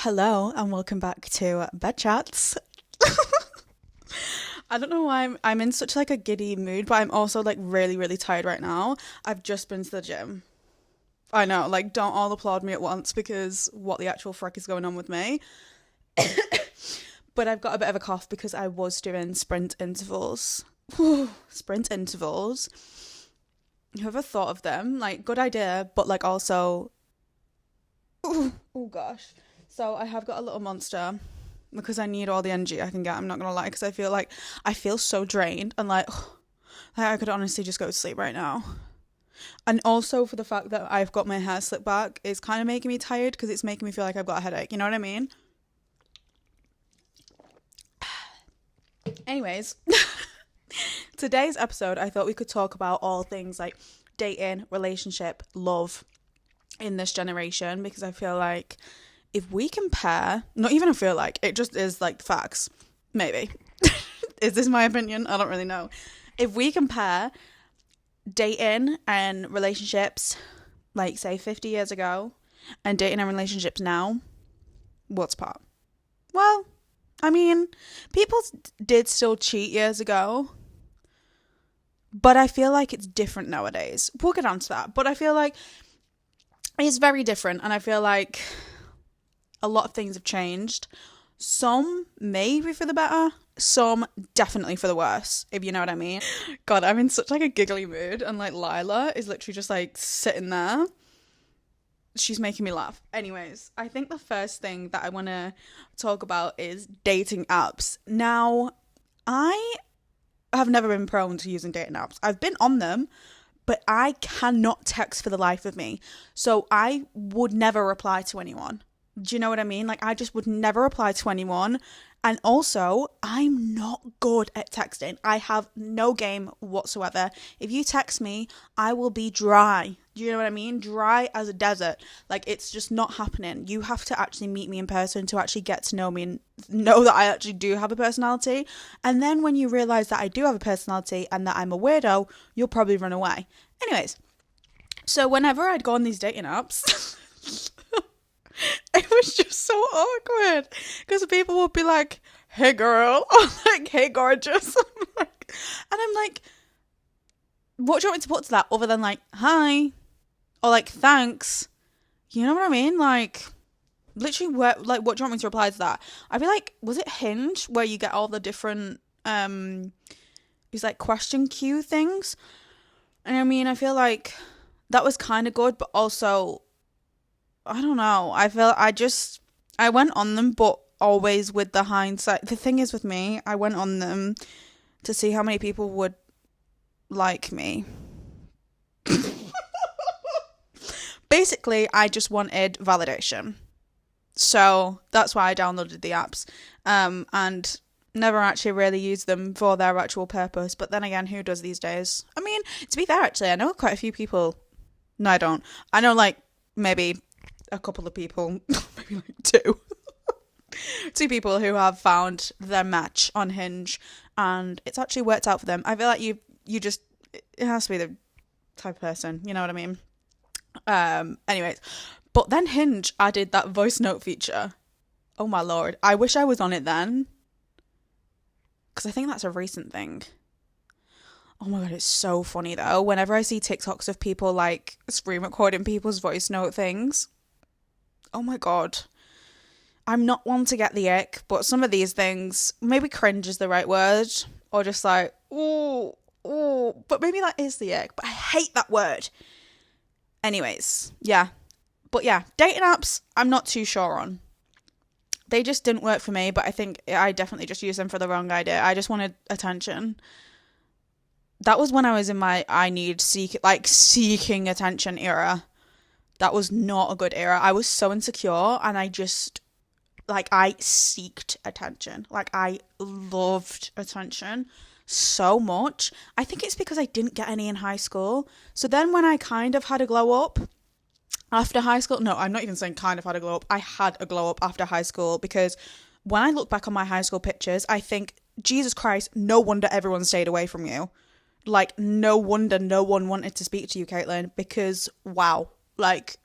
Hello and welcome back to Bed Chats. I don't know why I'm in such like a giddy mood, but I'm also like really, really tired right now. I've just been to the gym. I know, like don't all applaud me at once because what the actual frick is going on with me. But I've got a bit of a cough because I was doing sprint intervals. Sprint intervals. Whoever thought of them? Like good idea, but like also oh gosh. So I have got a little monster because I need all the energy I can get. I'm not gonna lie, because I feel so drained and like I could honestly just go to sleep right now. And also for the fact that I've got my hair slicked back is kind of making me tired because it's making me feel like I've got a headache. You know what I mean? Anyways, today's episode, I thought we could talk about all things like dating, relationship, love in this generation, because I feel like if we compare, not even I feel like, it just is like the facts, maybe. Is this my opinion? I don't really know. If we compare dating and relationships, like say 50 years ago, and dating and relationships now, what's part? Well, I mean, people did still cheat years ago, but I feel like it's different nowadays. We'll get on to that, but I feel like it's very different, and I feel like a lot of things have changed. Some maybe for the better, some definitely for the worse, if you know what I mean. God, I'm in such like a giggly mood, and like Lila is literally just like sitting there. She's making me laugh. Anyways, I think the first thing that I want to talk about is dating apps. Now, I have never been prone to using dating apps. I've been on them, but I cannot text for the life of me. So I would never reply to anyone. Do you know what I mean? Like, I just would never reply to anyone. And also, I'm not good at texting. I have no game whatsoever. If you text me, I will be dry. Do you know what I mean? Dry as a desert. Like, it's just not happening. You have to actually meet me in person to actually get to know me and know that I actually do have a personality. And then when you realise that I do have a personality and that I'm a weirdo, you'll probably run away. Anyways, so whenever I'd go on these dating apps... it was just so awkward because people would be like, hey girl, or like, hey gorgeous. And I'm like, what do you want me to put to that other than like, hi, or like, thanks? You know what I mean? Like, literally, what do you want me to reply to that? I'd be like, was it Hinge where you get all the different these like question queue things? And I mean, I feel like that was kind of good, but also, I don't know. I went on them, but always with the hindsight. The thing is with me, I went on them to see how many people would like me. Basically, I just wanted validation. So that's why I downloaded the apps. And never actually really used them for their actual purpose. But then again, who does these days? I mean, to be fair, actually, I know quite a few people. No, I don't. I know like maybe a couple of people, maybe like two people who have found their match on Hinge, and it's actually worked out for them. I feel like you just, it has to be the type of person, you know what I mean? Anyways, but then Hinge added that voice note feature. Oh my lord, I wish I was on it then, because I think that's a recent thing. Oh my god, it's so funny though. Whenever I see TikToks of people like screen recording people's voice note things, oh my god. I'm not one to get the ick, but some of these things, maybe cringe is the right word, or just like, ooh, but maybe that is the ick, but I hate that word. Anyways, yeah. But yeah, dating apps, I'm not too sure on. They just didn't work for me, but I think I definitely just used them for the wrong idea. I just wanted attention. That was when I was in my seeking attention era. That was not a good era. I was so insecure, and I seeked attention. Like, I loved attention so much. I think it's because I didn't get any in high school. So then when I kind of had a glow up after high school, no, I'm not even saying kind of had a glow up. I had a glow up after high school, because when I look back on my high school pictures, I think, Jesus Christ, no wonder everyone stayed away from you. Like, no wonder no one wanted to speak to you, Caitlin, because, wow. Like,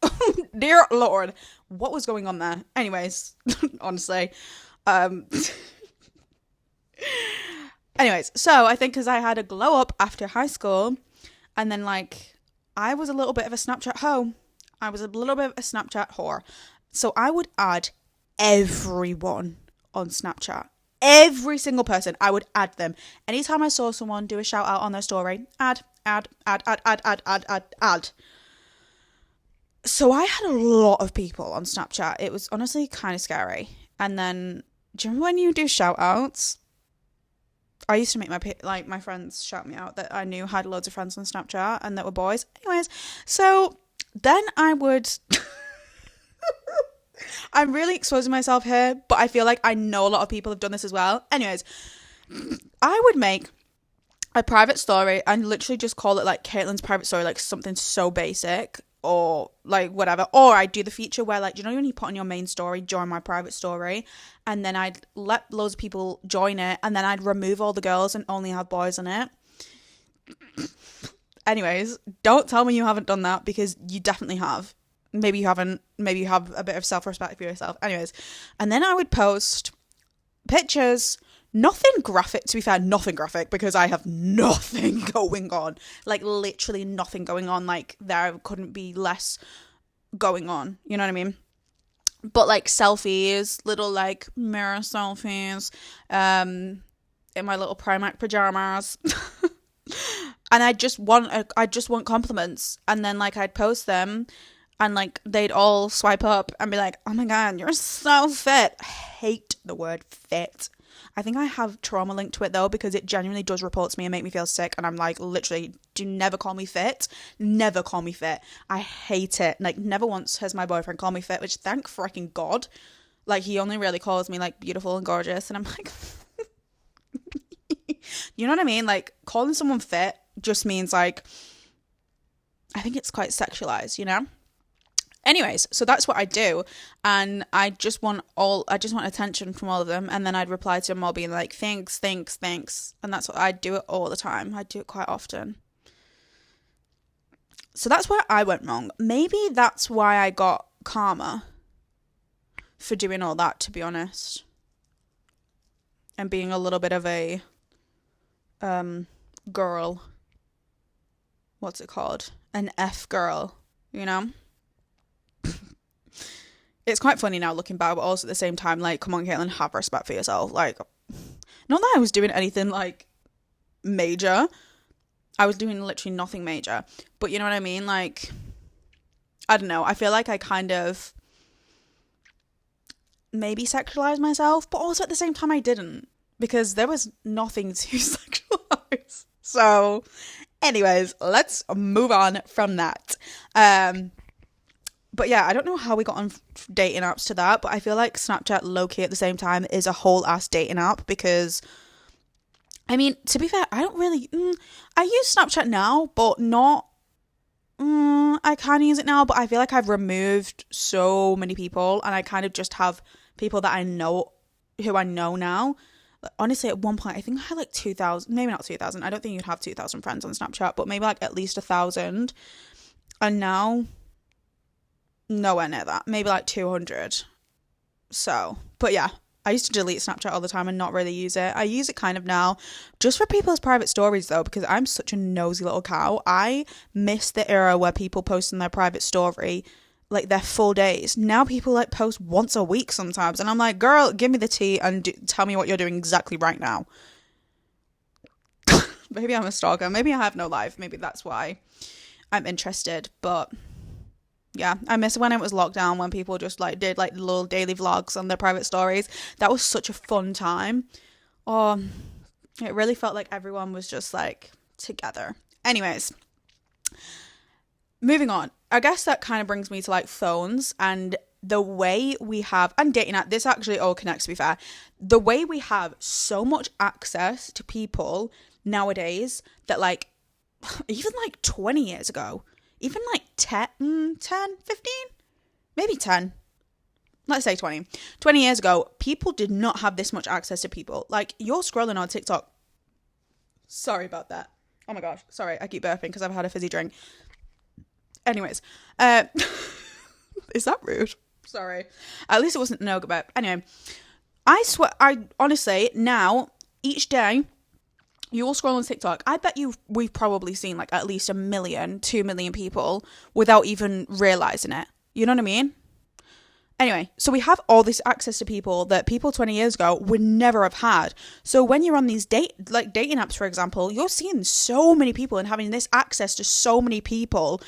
Dear Lord, what was going on there? Anyways, honestly. Um, anyways, so I think because I had a glow up after high school, and then like I was a little bit of a Snapchat hoe. I was a little bit of a Snapchat whore. So I would add everyone on Snapchat. Every single person, I would add them. Anytime I saw someone do a shout out on their story, add. So I had a lot of people on Snapchat. It was honestly kind of scary. And then, do you remember when you do shout outs? I used to make my friends shout me out that I knew had loads of friends on Snapchat and that were boys. Anyways, so then I would... I'm really exposing myself here, but I feel like I know a lot of people have done this as well. Anyways, I would make a private story and literally just call it like Caitlin's private story, like something so basic or like whatever. Or I'd do the feature where like, do you know when you put on your main story, join my private story, and then I'd let loads of people join it, and then I'd remove all the girls and only have boys in it. Anyways, don't tell me you haven't done that, because you definitely have. Maybe you haven't. Maybe you have a bit of self-respect for yourself. Anyways, and then I would post pictures. Nothing graphic, to be fair, nothing graphic, because I have nothing going on. Like, literally nothing going on. Like, there couldn't be less going on. You know what I mean? But, like, selfies, little, like, mirror selfies, in my little Primark pajamas. And I just want compliments. And then, like, I'd post them, and, like, they'd all swipe up and be like, oh my God, you're so fit. I hate the word fit. I think I have trauma linked to it though, because it genuinely does report to me and make me feel sick. And I'm like, literally, do never call me fit. Never call me fit. I hate it. Like, never once has my boyfriend called me fit, which thank freaking God. Like, he only really calls me like beautiful and gorgeous. And I'm like, you know what I mean? Like, calling someone fit just means like, I think it's quite sexualized, you know? Anyways, so that's what I do, and I just want attention from all of them, and then I'd reply to them all being like, thanks, and that's what I do it all the time. I do it quite often. So that's where I went wrong. Maybe that's why I got karma for doing all that, to be honest, and being a little bit of a girl. What's it called? An F girl, you know? It's quite funny now looking back, but also at the same time, like, come on, Caitlin, have respect for yourself. Like, not that I was doing anything, like, major. I was doing literally nothing major. But you know what I mean? Like, I don't know. I feel like I kind of maybe sexualized myself, but also at the same time I didn't. Because there was nothing to sexualize. So, anyways, let's move on from that. But yeah, I don't know how we got on dating apps to that, but I feel like Snapchat low-key at the same time is a whole ass dating app, because, I mean, to be fair, I don't really, I use Snapchat now, but not, I can use it now, but I feel like I've removed so many people, and I kind of just have people that I know, who I know now. Honestly, at one point, I think I had like 2,000, maybe not 2,000, I don't think you'd have 2,000 friends on Snapchat, but maybe like at least 1,000, and now... nowhere near that, maybe like 200. So, but yeah, I used to delete Snapchat all the time and not really use it. I use it kind of now just for people's private stories though, because I'm such a nosy little cow. I miss the era where people post in their private story like their full days. Now people like post once a week sometimes, and I'm like, girl, give me the tea and tell me what you're doing exactly right now. Maybe I'm a stalker, maybe I have no life, maybe that's why I'm interested. But yeah, I miss when it was lockdown, when people just like did like little daily vlogs on their private stories. That was such a fun time. Oh, it really felt like everyone was just like together. Anyways, moving on. I guess that kind of brings me to like phones and the way we have, and dating app, this actually all connects, to be fair. The way we have so much access to people nowadays that like, even like 20 years ago, even like 10, 15, maybe 10, let's say 20. 20 years ago, people did not have this much access to people. Like, you're scrolling on TikTok. Sorry about that. Oh my gosh. Sorry, I keep burping because I've had a fizzy drink. Anyways, Is that rude? Sorry. At least it wasn't no but anyway. I swear, I honestly, now, each day, you will scroll on TikTok, I bet we've probably seen like at least 1 million, 2 million people without even realising it. You know what I mean? Anyway, so we have all this access to people that people 20 years ago would never have had. So when you're on these dating apps, for example, you're seeing so many people and having this access to so many people.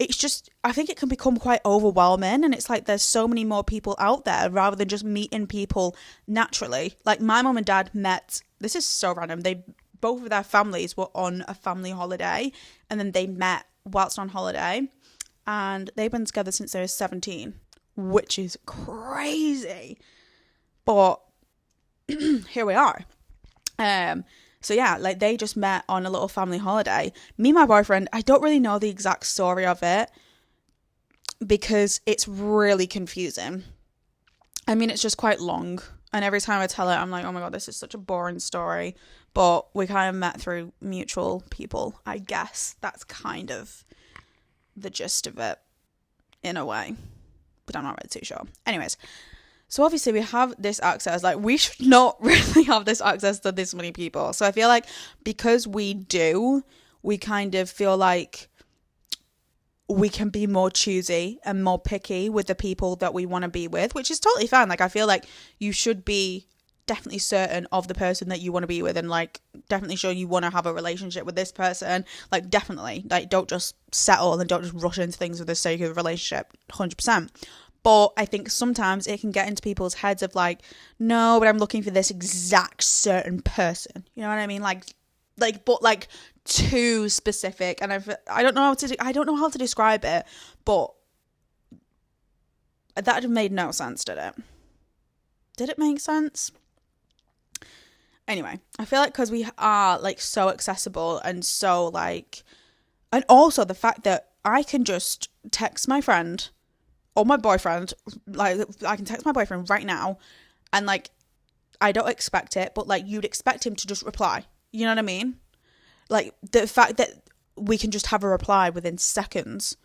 It's just, I think it can become quite overwhelming, and it's like there's so many more people out there rather than just meeting people naturally. Like my mum and dad met, this is so random, both of their families were on a family holiday, and then they met whilst on holiday, and they've been together since they were 17, which is crazy. But here we are. So yeah, like they just met on a little family holiday. Me and my boyfriend, I don't really know the exact story of it because it's really confusing. I mean, it's just quite long. And every time I tell it, I'm like, oh my God, this is such a boring story. But we kind of met through mutual people, I guess. That's kind of the gist of it, in a way. But I'm not really too sure. Anyways, so obviously we have this access. Like, we should not really have this access to this many people. So I feel like because we do, we kind of feel like we can be more choosy and more picky with the people that we want to be with, which is totally fine. Like, I feel like you should be definitely certain of the person that you want to be with, and like definitely sure you want to have a relationship with this person. Like, definitely, like, don't just settle and don't just rush into things for the sake of a relationship. 100%. But I think sometimes it can get into people's heads of like, no, but I'm looking for this exact certain person. You know what I mean? But too specific, and I don't know how to describe it, but that made no sense, did it? Did it make sense? Anyway, I feel like because we are like so accessible and so like, and also the fact that I can just text my friend or my boyfriend, like I can text my boyfriend right now, and like I don't expect it, but like you'd expect him to just reply. You know what I mean? Like, the fact that we can just have a reply within seconds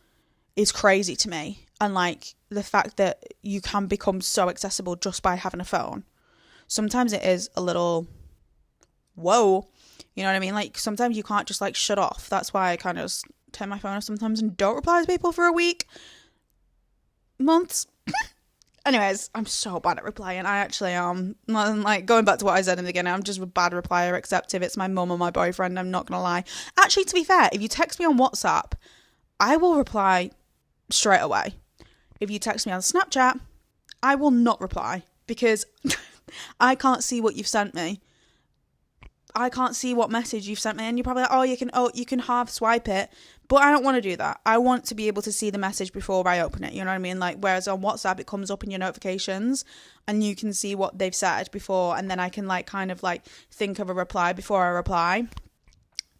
is crazy to me. And like the fact that you can become so accessible just by having a phone. Sometimes it is a little, whoa, you know what I mean? Like, sometimes you can't just like shut off. That's why I kind of just turn my phone off sometimes and don't reply to people for a week, months. Anyways, I'm so bad at replying. I actually am. Like, going back to what I said in the beginning, I'm just a bad replier, except if it's my mum or my boyfriend. I'm not going to lie. Actually, to be fair, if you text me on WhatsApp, I will reply straight away. If you text me on Snapchat, I will not reply because I can't see what you've sent me. I can't see what message you've sent me, and you're probably like, you can half swipe it, but I don't want to do that. I want to be able to see the message before I open it, you know what I mean? Like, whereas on WhatsApp, it comes up in your notifications, and you can see what they've said before, and then I can like kind of like think of a reply before I reply.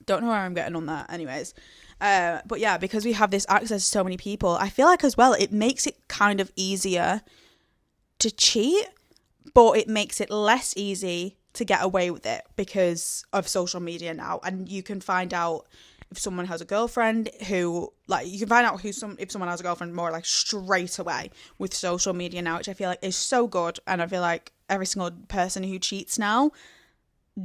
Don't know where I'm getting on that, anyways. But yeah, because we have this access to so many people, I feel like as well, it makes it kind of easier to cheat, but it makes it less easy to get away with it because of social media now. And you can find out if someone has a girlfriend who, like, you can find out if someone has a girlfriend more like straight away with social media now, which I feel like is so good. And I feel like every single person who cheats now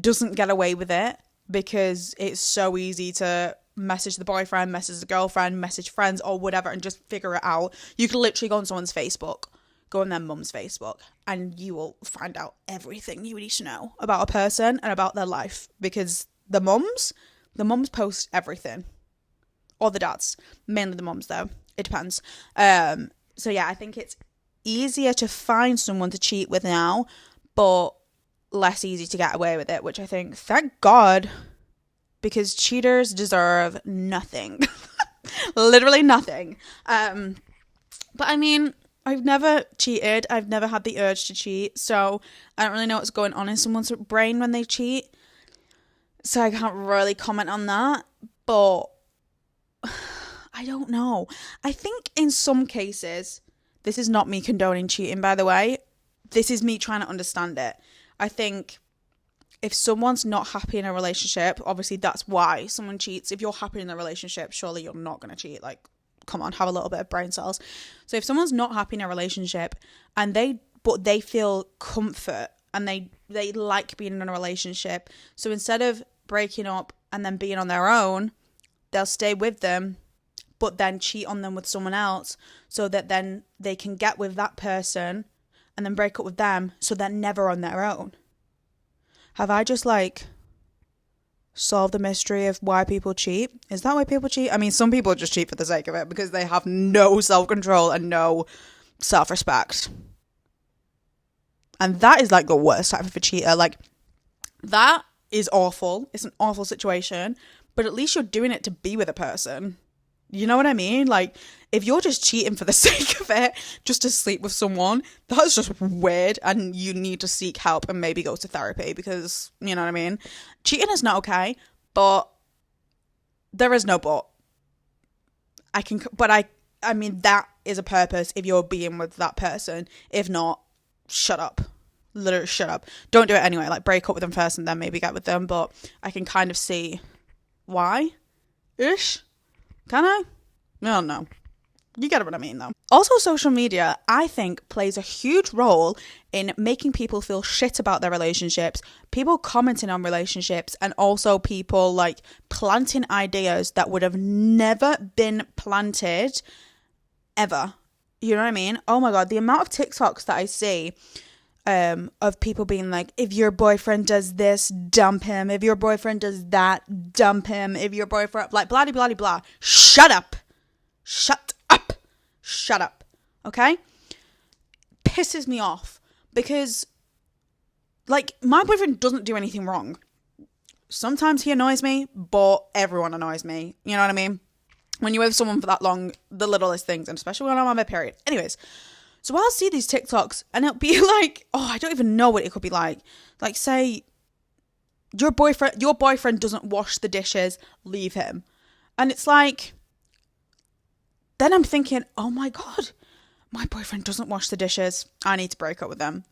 doesn't get away with it because it's so easy to message the boyfriend, message the girlfriend, message friends or whatever and just figure it out. You can literally go on someone's Facebook, go on their mum's Facebook, and you will find out everything you need to know about a person and about their life, because the mums post everything, or the dads, mainly the mums though, it depends. So yeah, I think it's easier to find someone to cheat with now, but less easy to get away with it, which I think, thank God, because cheaters deserve nothing. Literally nothing. But I mean, I've never cheated. I've never had the urge to cheat. So I don't really know what's going on in someone's brain when they cheat. So I can't really comment on that. But I don't know. I think in some cases, this is not me condoning cheating, by the way. This is me trying to understand it. I think if someone's not happy in a relationship, obviously that's why someone cheats. If you're happy in a relationship, surely you're not going to cheat. Like, come on, have a little bit of brain cells. So if someone's not happy in a relationship and they feel comfort and they like being in a relationship, so instead of breaking up and then being on their own, they'll stay with them but then cheat on them with someone else so that then they can get with that person and then break up with them so they're never on their own. Have I just like solved the mystery of why people cheat? Is that why people cheat? I mean, some people just cheat for the sake of it because they have no self-control and no self-respect. And that is like the worst type of a cheater. Like, that is awful. It's an awful situation, but at least you're doing it to be with a person. You know what I mean? Like, if you're just cheating for the sake of it, just to sleep with someone, that's just weird, and you need to seek help and maybe go to therapy because, you know what I mean? Cheating is not okay, but there is no but. I mean, that is a purpose if you're being with that person. If not, shut up. Literally shut up. Don't do it anyway. Like, break up with them first and then maybe get with them, but I can kind of see why-ish. Can I? I don't know. You get what I mean, though. Also, social media, I think, plays a huge role in making people feel shit about their relationships, people commenting on relationships, and also people, like, planting ideas that would have never been planted ever. You know what I mean? Oh my God, the amount of TikToks that I see of people being like, if your boyfriend does this, dump him. If your boyfriend does that, dump him. If your boyfriend, like, blah, blah, blah, blah. Shut up. Shut up. Shut up. Okay? Pisses me off because, like, my boyfriend doesn't do anything wrong. Sometimes he annoys me, but everyone annoys me. You know what I mean? When you're with someone for that long, the littlest things, and especially when I'm on my period. Anyways, so I'll see these TikToks and it'll be like, oh, I don't even know what it could be like. Like, say, your boyfriend doesn't wash the dishes, leave him. And it's like, then I'm thinking, oh my God, my boyfriend doesn't wash the dishes. I need to break up with them.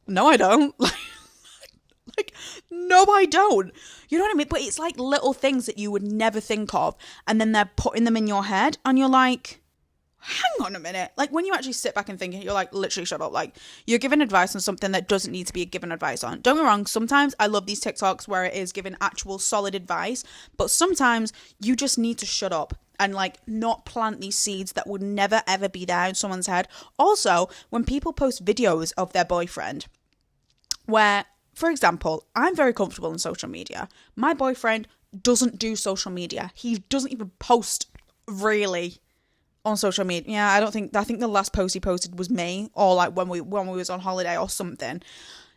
No, I don't. Like, no, I don't. You know what I mean? But it's like little things that you would never think of. And then they're putting them in your head and you're like, hang on a minute. Like, when you actually sit back and think, you're like, literally shut up. Like, you're giving advice on something that doesn't need to be given advice on. Don't get me wrong, sometimes I love these TikToks where it is giving actual solid advice, but sometimes you just need to shut up and, like, not plant these seeds that would never ever be there in someone's head. Also, when people post videos of their boyfriend where, for example, I'm very comfortable in social media. My boyfriend doesn't do social media. He doesn't even post really on social media. Yeah, I think the last post he posted was me, or like when we was on holiday or something.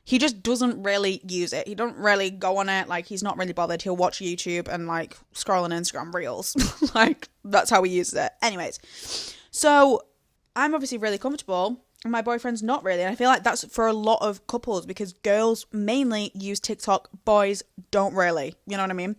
He just doesn't really use it. He don't really go on it. Like, he's not really bothered. He'll watch YouTube and like scroll on Instagram reels. Like, that's how he uses it. Anyways, so I'm obviously really comfortable and my boyfriend's not really. And I feel like that's for a lot of couples because girls mainly use TikTok, boys don't really. You know what I mean?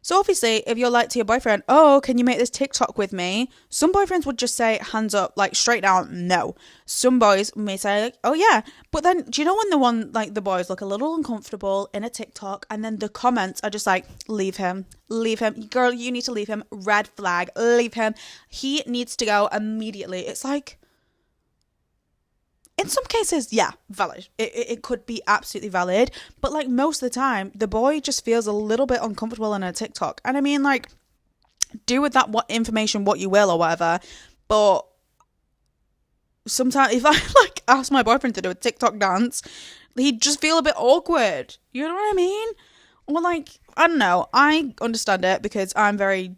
So obviously, if you're like to your boyfriend, oh, can you make this TikTok with me? Some boyfriends would just say, hands up, like straight down, no. Some boys may say, like, oh yeah. But then, do you know when the boys look a little uncomfortable in a TikTok and then the comments are just like, leave him. Girl, you need to leave him. Red flag, leave him. He needs to go immediately. It's like, in some cases, yeah, valid. It could be absolutely valid. But, like, most of the time, the boy just feels a little bit uncomfortable in a TikTok. And I mean, like, do with that what information what you will or whatever. But sometimes if I, like, ask my boyfriend to do a TikTok dance, he'd just feel a bit awkward. You know what I mean? Or, like, I don't know. I understand it because I'm very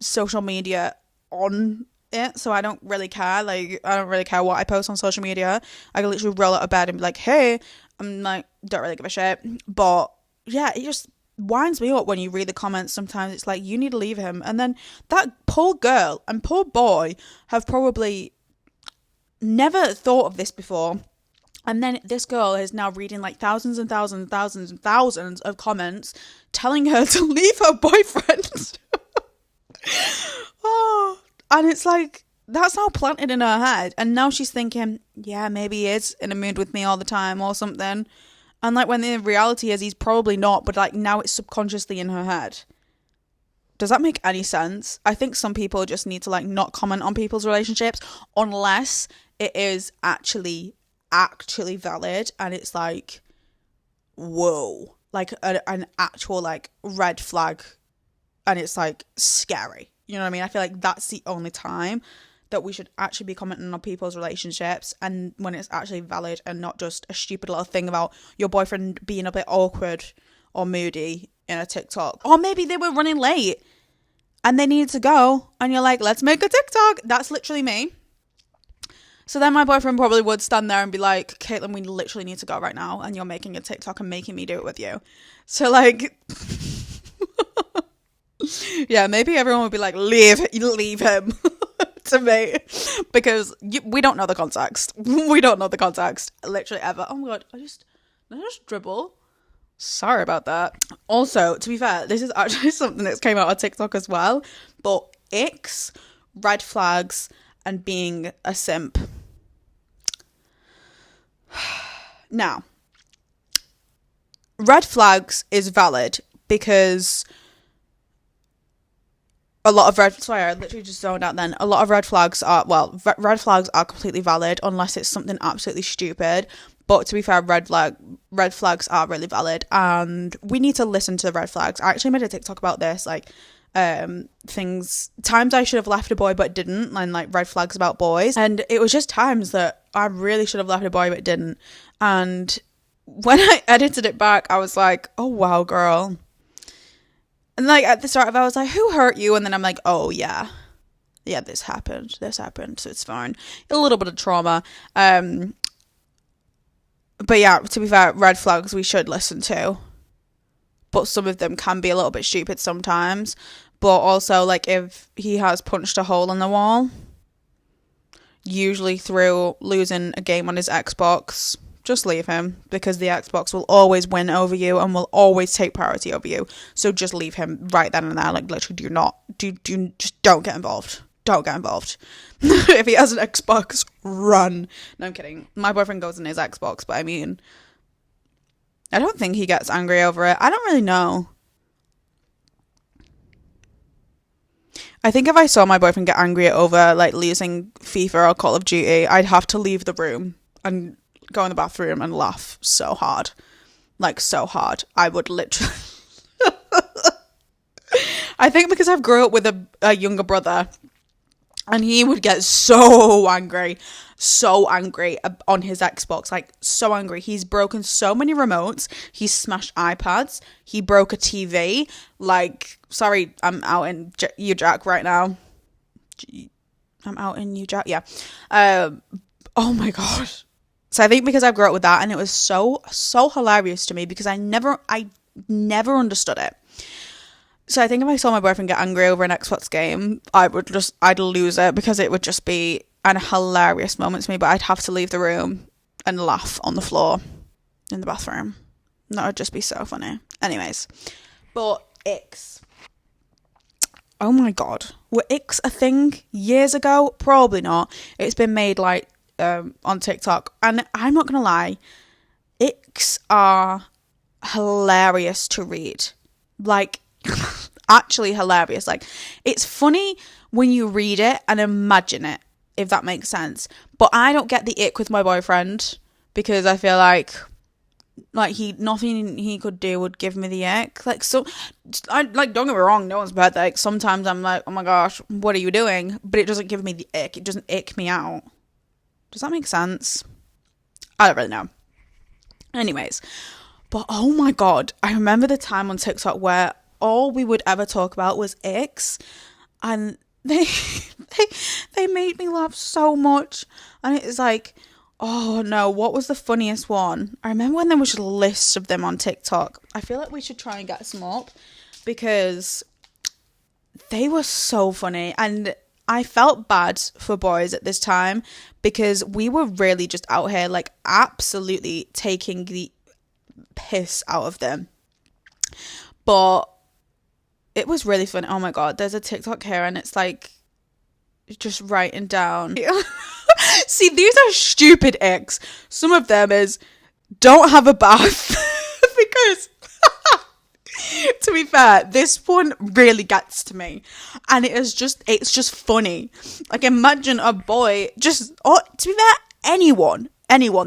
social media on it, so I don't really care. Like, I don't really care what I post on social media. I can literally roll out of bed and be like, hey, I'm like, don't really give a shit. But yeah, it just winds me up when you read the comments. Sometimes it's like, you need to leave him. And then that poor girl and poor boy have probably never thought of this before. And then this girl is now reading like thousands and thousands and thousands and thousands of comments telling her to leave her boyfriend. Oh, and it's like, that's now planted in her head. And now she's thinking, yeah, maybe he is in a mood with me all the time or something. And like, when the reality is he's probably not, but like now it's subconsciously in her head. Does that make any sense? I think some people just need to like not comment on people's relationships unless it is actually valid and it's like, whoa, like an actual like red flag, and it's like scary. You know what I mean? I feel like that's the only time that we should actually be commenting on people's relationships, and when it's actually valid and not just a stupid little thing about your boyfriend being a bit awkward or moody in a TikTok. Or maybe they were running late and they needed to go and you're like, let's make a TikTok. That's literally me. So then my boyfriend probably would stand there and be like, Caitlin, we literally need to go right now, and you're making a TikTok and making me do it with you. So like yeah, maybe everyone would be like, leave him to me, because we don't know the context. We don't know the context literally ever. Oh my god, did I just dribble? Sorry about that. Also, to be fair, this is actually something that's came out on TikTok as well, but icks, red flags, and being a simp. Now, red flags is valid because a lot of sorry, I literally just zoned out then. A lot of red flags are completely valid unless it's something absolutely stupid. But to be fair, red flags are really valid, and we need to listen to the red flags. I actually made a TikTok about this, like times I should have left a boy but didn't, and like red flags about boys. And it was just times that I really should have left a boy but didn't. And when I edited it back, I was like, oh wow, girl. And like at the start of it, I was like, who hurt you? And then I'm like, oh yeah, this happened, so it's fine. A little bit of trauma. But yeah, to be fair, red flags we should listen to. But some of them can be a little bit stupid sometimes. But also, like, if he has punched a hole in the wall, usually through losing a game on his Xbox, just leave him, because the Xbox will always win over you and will always take priority over you. So just leave him right then and there. Like, literally just don't get involved. Don't get involved. If he has an Xbox, run. No, I'm kidding. My boyfriend goes in his Xbox, but I mean, I don't think he gets angry over it. I don't really know. I think if I saw my boyfriend get angry over like losing FIFA or Call of Duty, I'd have to leave the room and go in the bathroom and laugh so hard. Like, so hard. I would literally... I think because I've grew up with a younger brother, and he would get so angry on his Xbox, like so angry. He's broken so many remotes. He's smashed iPads. He broke a TV. Like, sorry, I'm out in UJack right now. I'm out in UJack, yeah. Oh my god. So I think because I grew up with that, and it was so hilarious to me because I never understood it. So I think if I saw my boyfriend get angry over an Xbox game, I'd lose it, because it would just be an hilarious moment to me, but I'd have to leave the room and laugh on the floor in the bathroom. That would just be so funny. Anyways, but icks. Oh my god. Were icks a thing years ago? Probably not. It's been made like on TikTok, and I'm not gonna lie, icks are hilarious to read. Like, actually hilarious. Like, it's funny when you read it and imagine it, if that makes sense. But I don't get the ick with my boyfriend, because I feel like nothing he could do would give me the ick. Like, so I like, don't get me wrong, no one's bad. Like, sometimes I'm like, oh my gosh, what are you doing? But it doesn't give me the ick. It doesn't ick me out. Does that make sense? I don't really know. Anyways, but oh my god, I remember the time on TikTok where all we would ever talk about was icks, and they made me laugh so much. And it was like, oh no, what was the funniest one? I remember when there was a list of them on TikTok. I feel like we should try and get some up, because they were so funny, and I felt bad for boys at this time, because we were really just out here like absolutely taking the piss out of them. But it was really fun. Oh my god, there's a TikTok here, and it's like just writing down. See, these are stupid icks. Some of them is don't have a bath because To be fair, this one really gets to me, and it's just funny. Like, imagine a boy to be fair, anyone,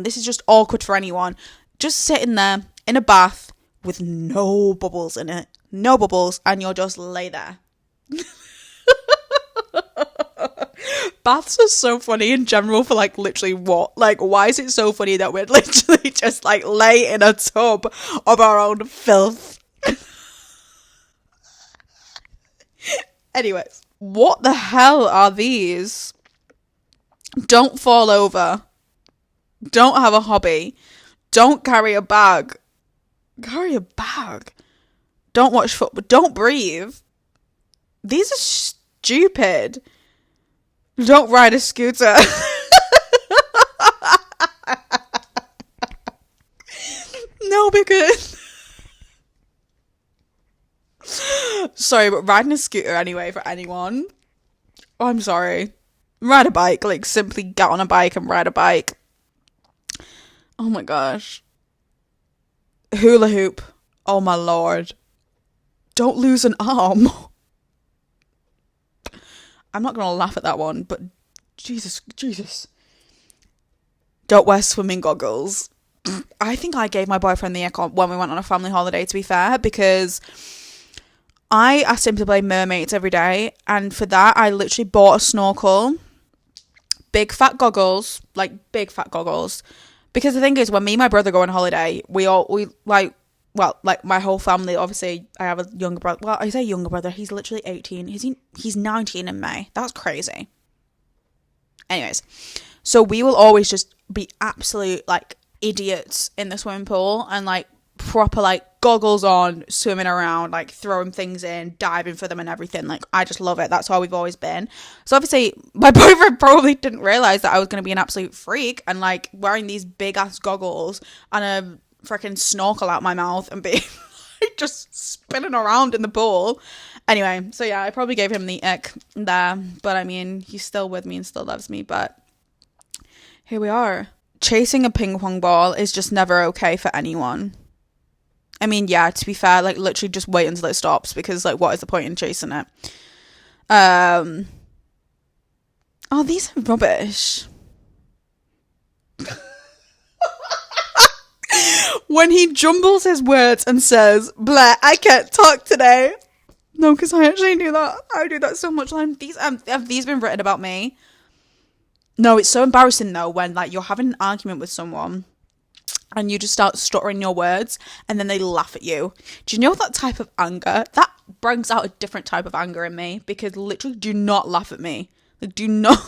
this is just awkward for anyone, just sitting there in a bath with no bubbles in it, no bubbles, and you'll just lay there. Baths are so funny in general for like literally what? Like, why is it so funny that we'd literally just like lay in a tub of our own filth? Anyways, what the hell are these? Don't fall over. Don't have a hobby. Don't carry a bag. Carry a bag. Don't watch football. Don't breathe. These are stupid. Don't ride a scooter. No, because... Sorry, but riding a scooter anyway for anyone. Oh, I'm sorry. Ride a bike. Like, simply get on a bike and ride a bike. Oh my gosh. Hula hoop. Oh my lord. Don't lose an arm. I'm not going to laugh at that one, but Jesus. Don't wear swimming goggles. I think I gave my boyfriend the ick when we went on a family holiday, to be fair, because I asked him to play mermaids every day, and for that I literally bought a snorkel, big fat goggles, because the thing is, when me and my brother go on holiday, we my whole family, obviously I have a younger brother, well, I say younger brother, he's literally 18, he's 19 in May, that's crazy. Anyways, so we will always just be absolute like idiots in the swimming pool, and like proper like goggles on, swimming around, like throwing things in, diving for them and everything. Like, I just love it. That's how we've always been. So obviously my boyfriend probably didn't realize that I was going to be an absolute freak and like wearing these big ass goggles and a freaking snorkel out my mouth and be just spinning around in the pool. Anyway, so yeah, I probably gave him the ick there, but I mean, he's still with me and still loves me, but here we are. Chasing a ping pong ball is just never okay for anyone. I mean, yeah, to be fair, like, literally just wait until it stops, because, like, what is the point in chasing it? Oh, these are rubbish. When he jumbles his words and says, "Blah, I can't talk today." No, because I actually do that. I do that so much. Have these been written about me? No, it's so embarrassing, though, when, like, you're having an argument with someone and you just start stuttering your words and then they laugh at you. Do you know that type of anger? That brings out a different type of anger in me, because literally do not laugh at me. Like, do not.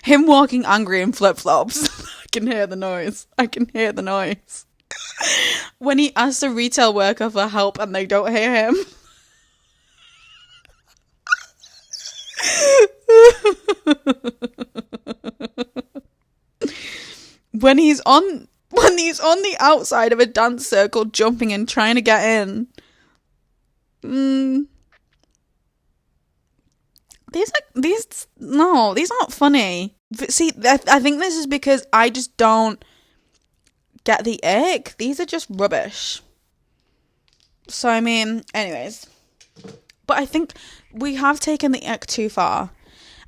Him walking angry in flip-flops. I can hear the noise. When he asks a retail worker for help and they don't hear him. When he's on the outside of a dance circle jumping and trying to get in. These aren't funny. See, I think this is because I just don't get the ick. These are just rubbish. So, I mean, anyways. But I think we have taken the ick too far.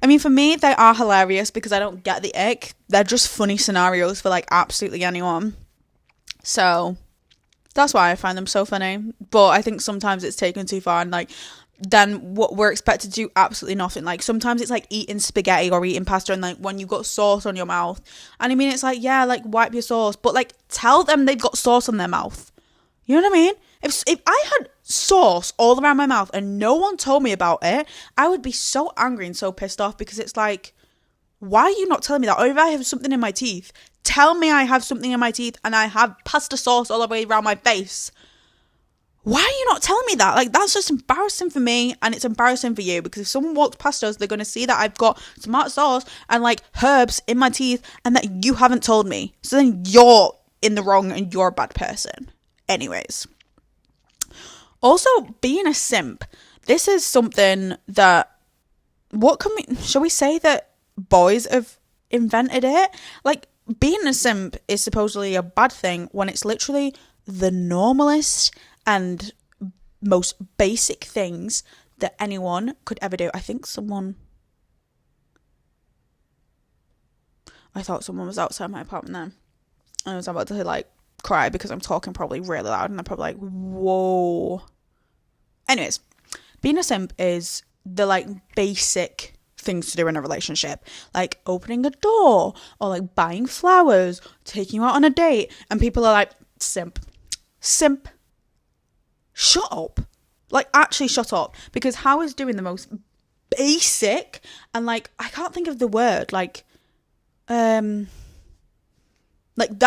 I mean, for me, they are hilarious because I don't get the ick. They're just funny scenarios for, like, absolutely anyone. So, that's why I find them so funny. But I think sometimes it's taken too far, and, like, then what we're expected to do absolutely nothing. Like, sometimes it's like eating spaghetti or eating pasta, and, like, when you've got sauce on your mouth. And I mean, it's like, yeah, like, wipe your sauce. But, like, tell them they've got sauce on their mouth. You know what I mean? If I had sauce all around my mouth and no one told me about it, I would be so angry and so pissed off, because it's like, why are you not telling me that? Or if I have something in my teeth, tell me I have something in my teeth and I have pasta sauce all the way around my face. Why are you not telling me that? Like, that's just embarrassing for me, and it's embarrassing for you, because if someone walks past us, they're going to see that I've got tomato sauce and, like, herbs in my teeth, and that you haven't told me. So then you're in the wrong and you're a bad person. Anyways. Also, being a simp. This is something that, shall we say that boys have invented it? Like, being a simp is supposedly a bad thing when it's literally the normalest and most basic things that anyone could ever do. I thought someone was outside my apartment then. And I was about to like cry because I'm talking probably really loud and they're probably like, whoa. Anyways, being a simp is the like basic things to do in a relationship, like opening a door or like buying flowers, taking you out on a date, and people are like, simp, shut up, like actually shut up, because how is doing the most basic and like I can't think of the word like that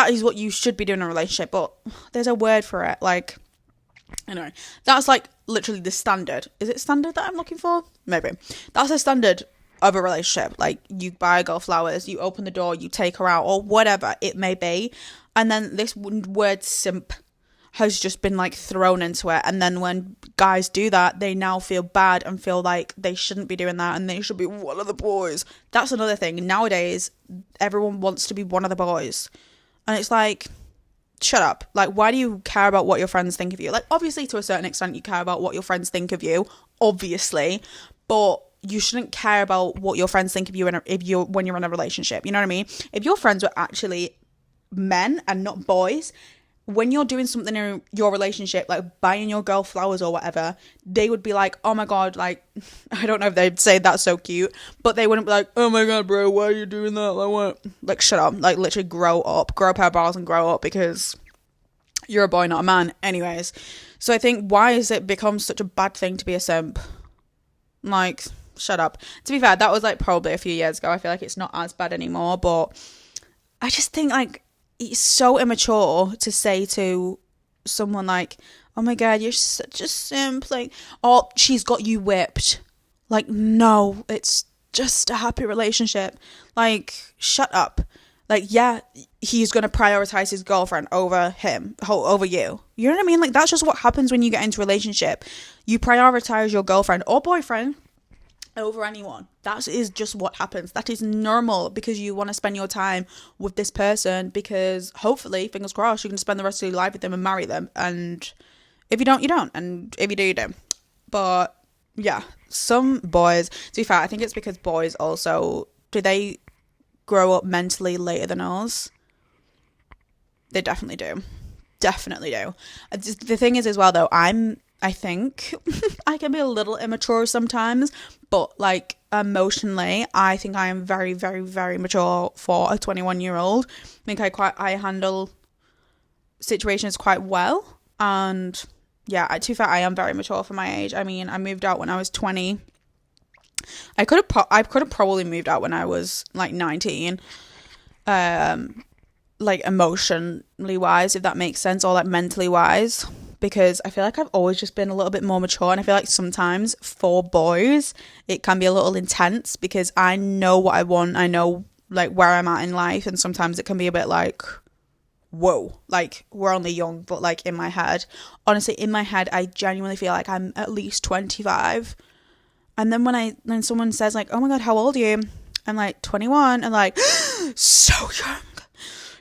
is what you should be doing in a relationship, but there's a word for it, like anyway, that's like literally the standard. Is it standard that I'm looking for? Maybe. That's a standard of a relationship. Like, you buy a girl flowers, you open the door, you take her out, or whatever it may be. And then this word simp has just been like thrown into it. And then when guys do that, they now feel bad and feel like they shouldn't be doing that and they should be one of the boys. That's another thing. Nowadays, everyone wants to be one of the boys. And it's like, shut up. Like, why do you care about what your friends think of you? Like, obviously, to a certain extent, you care about what your friends think of you, obviously, but you shouldn't care about what your friends think of you when you're in a relationship. You know what I mean? If your friends were actually men and not boys, when you're doing something in your relationship, like buying your girl flowers or whatever, they would be like, oh my God, like, I don't know if they'd say that's so cute, but they wouldn't be like, oh my God, bro, why are you doing that? Like, what? Like, shut up. Like, literally grow up a pair of balls and grow up, because you're a boy, not a man. Anyways, so I think, why has it become such a bad thing to be a simp? Like, shut up. To be fair, that was like probably a few years ago. I feel like it's not as bad anymore, but I just think like it's so immature to say to someone like, oh my God, you're such a simp, like, oh, she's got you whipped. Like, no, it's just a happy relationship. Like, shut up. Like, yeah, he's going to prioritize his girlfriend over you. You know what I mean? Like, that's just what happens when you get into a relationship. You prioritize your girlfriend or boyfriend over anyone. That is just what happens. That is normal, because you want to spend your time with this person, because hopefully, fingers crossed, you can spend the rest of your life with them and marry them. And if you don't, you don't. And if you do, you do. But yeah, some boys, to be fair, I think it's because boys also, do they grow up mentally later than us? They definitely do. The thing is as well though, I think I can be a little immature sometimes, but like emotionally, I think I am very, very, very mature for a 21-year-old. I think I handle situations quite well, and yeah, to be fair, I am very mature for my age. I mean, I moved out when I was 20. I could have probably moved out when I was like 19. Like emotionally wise, if that makes sense, or like mentally wise, because I feel like I've always just been a little bit more mature, and I feel like sometimes for boys it can be a little intense, because I know what I want, I know like where I'm at in life, and sometimes it can be a bit like, whoa, like we're only young, but like in my head, I genuinely feel like I'm at least 25. And then when someone says like, oh my God, how old are you? I'm like 21, and like, so young.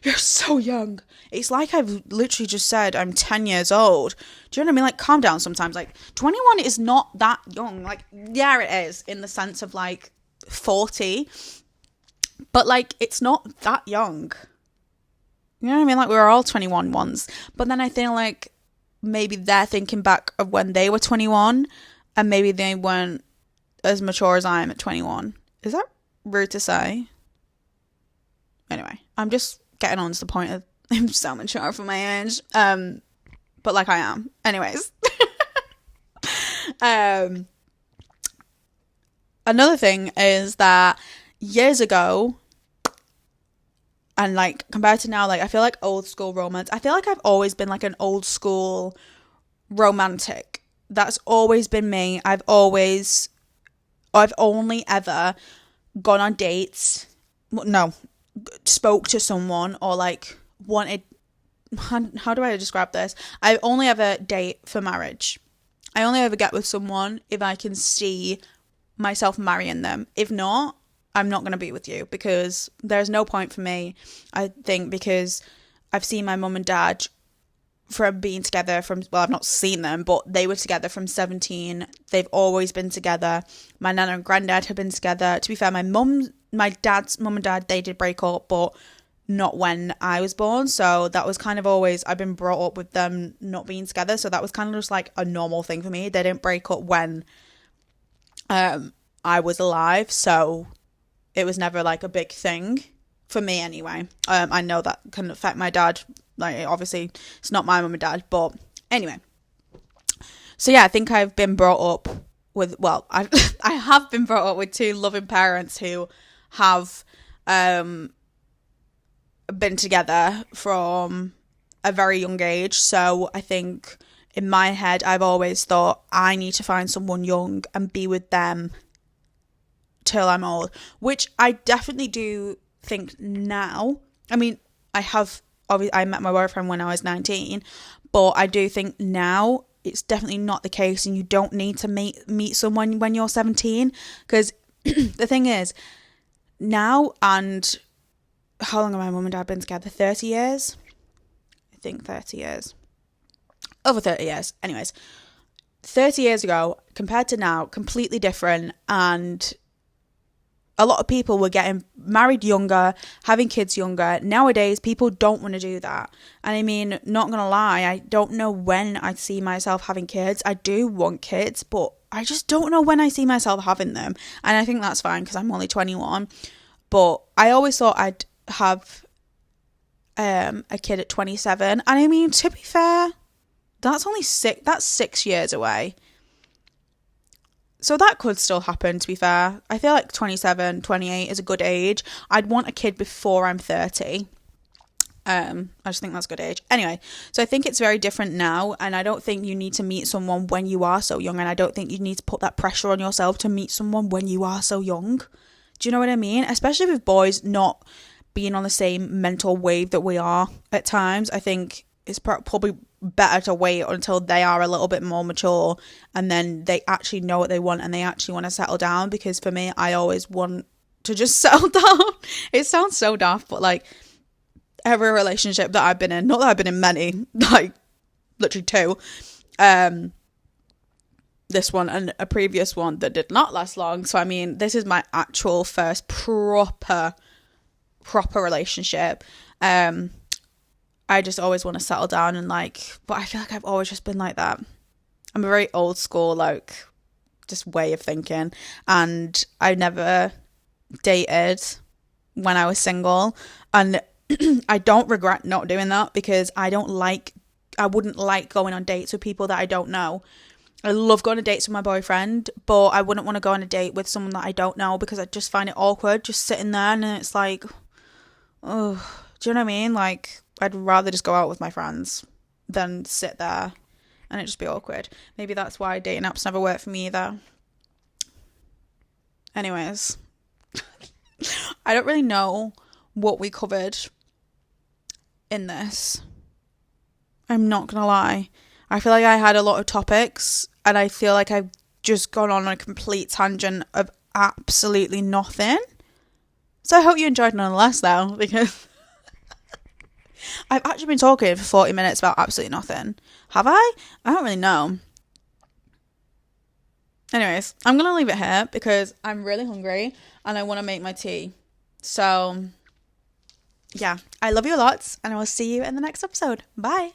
You're so young. It's like I've literally just said I'm 10 years old. Do you know what I mean? Like, calm down sometimes. Like, 21 is not that young. Like, yeah, it is in the sense of like 40. But like, it's not that young. You know what I mean? Like, we were all 21 once. But then I feel like maybe they're thinking back of when they were 21, and maybe they weren't as mature as I am at 21. Is that rude to say? Anyway, I'm just getting on to the point of I'm so mature for my age. But like I am. Anyways. Another thing is that years ago, and like compared to now, like I feel like old school romance, I feel like I've always been like an old school romantic. That's always been me. I've only ever gone on dates. No, spoke to someone or like wanted, how do I describe this? I only ever date for marriage. I only ever get with someone if I can see myself marrying them. If not, I'm not going to be with you, because there's no point for me, I think, because I've seen my mum and dad from being together well, I've not seen them, but they were together from 17. They've always been together. My nana and granddad have been together. To be fair, my dad's mum and dad, they did break up, but not when I was born. So that was kind of always, I've been brought up with them not being together. So that was kind of just like a normal thing for me. They didn't break up when I was alive. So it was never like a big thing for me anyway. I know that can affect my dad. Like, obviously, it's not my mum and dad, but anyway. So yeah, I think I've been brought up with, well, I have been brought up with two loving parents who have been together from a very young age. So I think in my head, I've always thought I need to find someone young and be with them till I'm old, which I definitely do think now. I mean, I met my boyfriend when I was 19, but I do think now it's definitely not the case, and you don't need to meet someone when you're 17, because the thing is, now, and how long have my mum and dad been together? 30 years? I think 30 years. Over 30 years. Anyways, 30 years ago compared to now, completely different, and a lot of people were getting married younger, having kids younger. Nowadays, people don't want to do that. And I mean, not going to lie, I don't know when I see myself having kids. I do want kids, but I just don't know when I see myself having them. And I think that's fine because I'm only 21. But I always thought I'd have a kid at 27. And I mean, to be fair, that's 6 years away. So that could still happen, to be fair. I feel like 27, 28 is a good age. I'd want a kid before I'm 30. I just think that's a good age. Anyway, so I think it's very different now, and I don't think you need to meet someone when you are so young, and I don't think you need to put that pressure on yourself to meet someone when you are so young. Do you know what I mean? Especially with boys not being on the same mental wave that we are at times. I think it's probably better to wait until they are a little bit more mature and then they actually know what they want and they actually want to settle down, because for me, I always want to just settle down. It sounds so daft, but like every relationship that I've been in, not that I've been in many, like literally 2, this one and a previous one that did not last long. So I mean, this is my actual first proper relationship. I just always want to settle down and but I feel like I've always just been like that. I'm a very old school, just way of thinking. And I never dated when I was single. And I don't regret not doing that, because I wouldn't like going on dates with people that I don't know. I love going on dates with my boyfriend, but I wouldn't want to go on a date with someone that I don't know, because I just find it awkward just sitting there, and it's like, oh, do you know what I mean? I'd rather just go out with my friends than sit there and it just be awkward. Maybe that's why dating apps never work for me either. Anyways, I don't really know what we covered in this. I'm not gonna lie. I feel like I had a lot of topics and I feel like I've just gone on a complete tangent of absolutely nothing. So I hope you enjoyed nonetheless though, because I've actually been talking for 40 minutes about absolutely nothing. Have I? I don't really know. Anyways, I'm going to leave it here because I'm really hungry and I want to make my tea. So, yeah, I love you lots and I will see you in the next episode. Bye.